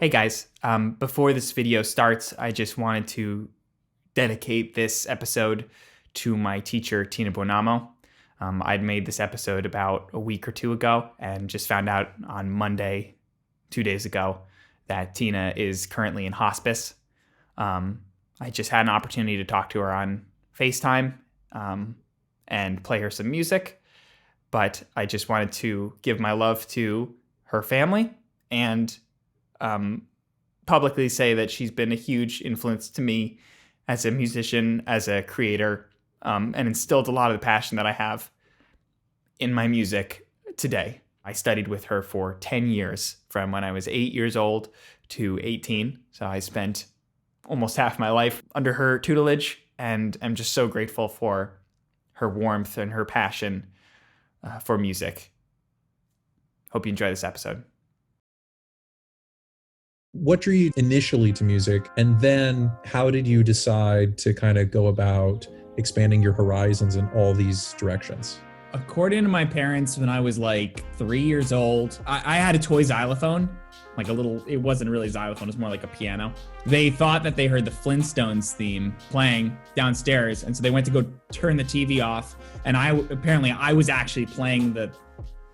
Hey guys, before this video starts, I just wanted to dedicate this episode to my teacher, Tina Bonamo. I'd made this episode about a week or two ago and just found out on Monday, 2 days ago, that Tina is currently in hospice. I just had an opportunity to talk to her on FaceTime and play her some music, but I just wanted to give my love to her family and publicly say that she's been a huge influence to me as a musician, as a creator, and instilled a lot of the passion that I have in my music today. I studied with her for 10 years, from when I was 8 years old to 18. So I spent almost half my life under her tutelage, and I'm just so grateful for her warmth and her passion for music. Hope you enjoy this episode. What drew you initially to music, and then how did you decide to kind of go about expanding your horizons in all these directions? According to my parents, when I was like 3 years old, I had a toy xylophone, like a little, it wasn't really a xylophone, it was more like a piano. They thought that they heard the Flintstones theme playing downstairs, and so they went to go turn the TV off, and I was actually playing the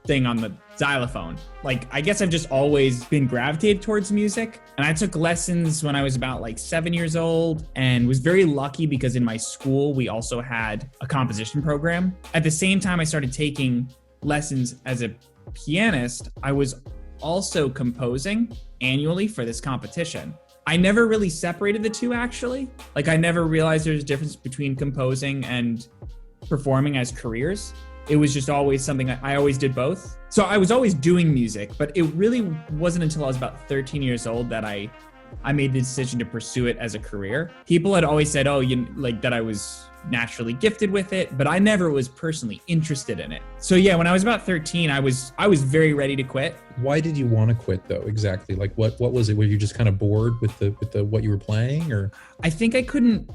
thing on the xylophone. Like, I guess I've just always been gravitated towards music. And I took lessons when I was about like 7 years old and was very lucky because in my school, we also had a composition program. At the same time I started taking lessons as a pianist, I was also composing annually for this competition. I never really separated the two, actually. Like, I never realized there's a difference between composing and performing as careers. It was just always something I always did both. So I was always doing music, but it really wasn't until I was about 13 years old that I made the decision to pursue it as a career. People had always said, that I was naturally gifted with it, but I never was personally interested in it. So yeah, when I was about 13, I was very ready to quit. Why did you want to quit though? Exactly. Like what was it? Were you just kind of bored with the what you were playing, or? I think I couldn't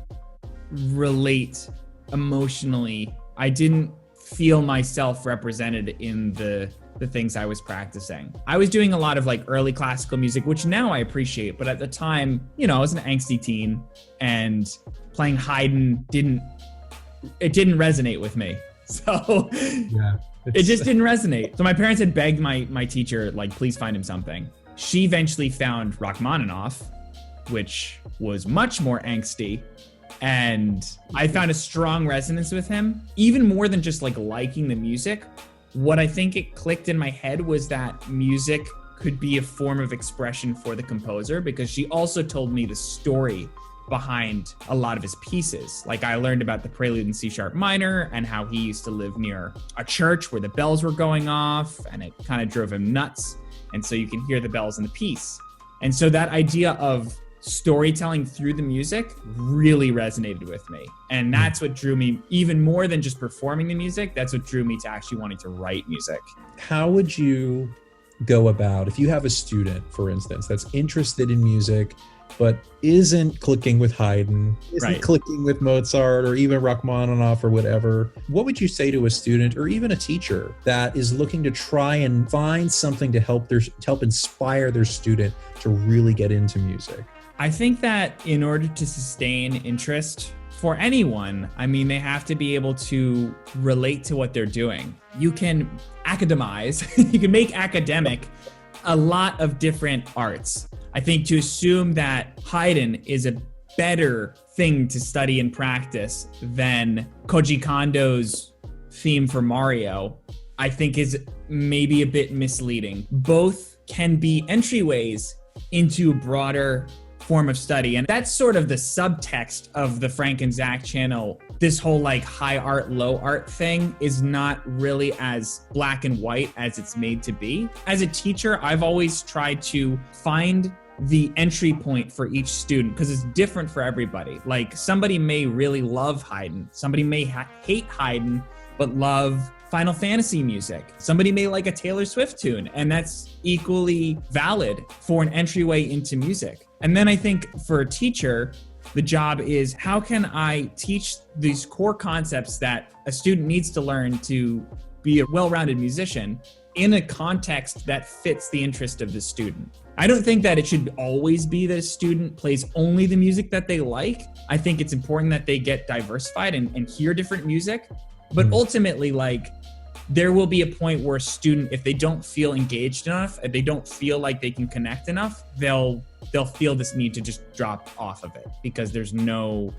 relate emotionally. I didn't feel myself represented in the things I was practicing. I was doing a lot of like early classical music, which now I appreciate, but at the time, I was an angsty teen, and playing Haydn didn't resonate with me. So yeah, it just didn't resonate. So my parents had begged my teacher, like, please find him something. She eventually found Rachmaninoff, which was much more angsty. And I found a strong resonance with him, even more than just like liking the music. What I think it clicked in my head was that music could be a form of expression for the composer, because she also told me the story behind a lot of his pieces. Like, I learned about the Prelude in C# minor and how he used to live near a church where the bells were going off, and it kind of drove him nuts. And so you can hear the bells in the piece. And so that idea of storytelling through the music really resonated with me. And that's what drew me, even more than just performing the music, that's what drew me to actually wanting to write music. How would you go about, if you have a student, for instance, that's interested in music, but isn't clicking with Haydn, isn't clicking with Mozart or even Rachmaninoff or whatever, what would you say to a student or even a teacher that is looking to try and find something to help inspire their student to really get into music? I think that in order to sustain interest for anyone, they have to be able to relate to what they're doing. You can academize, you can make academic a lot of different arts. I think to assume that Haydn is a better thing to study and practice than Koji Kondo's theme for Mario, I think is maybe a bit misleading. Both can be entryways into a broader form of study. And that's sort of the subtext of the Frank and Zach channel. This whole like high art, low art thing is not really as black and white as it's made to be. As a teacher, I've always tried to find the entry point for each student, because it's different for everybody. Like, somebody may really love Haydn. Somebody may hate Haydn, but love Final Fantasy music. Somebody may like a Taylor Swift tune, and that's equally valid for an entryway into music. And then I think for a teacher, the job is, how can I teach these core concepts that a student needs to learn to be a well-rounded musician in a context that fits the interest of the student? I don't think that it should always be that a student plays only the music that they like. I think it's important that they get diversified and hear different music. But ultimately, like, there will be a point where a student, if they don't feel engaged enough, if they don't feel like they can connect enough, they'll feel this need to just drop off of it because there's no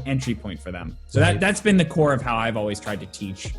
entry point for them. So that's been the core of how I've always tried to teach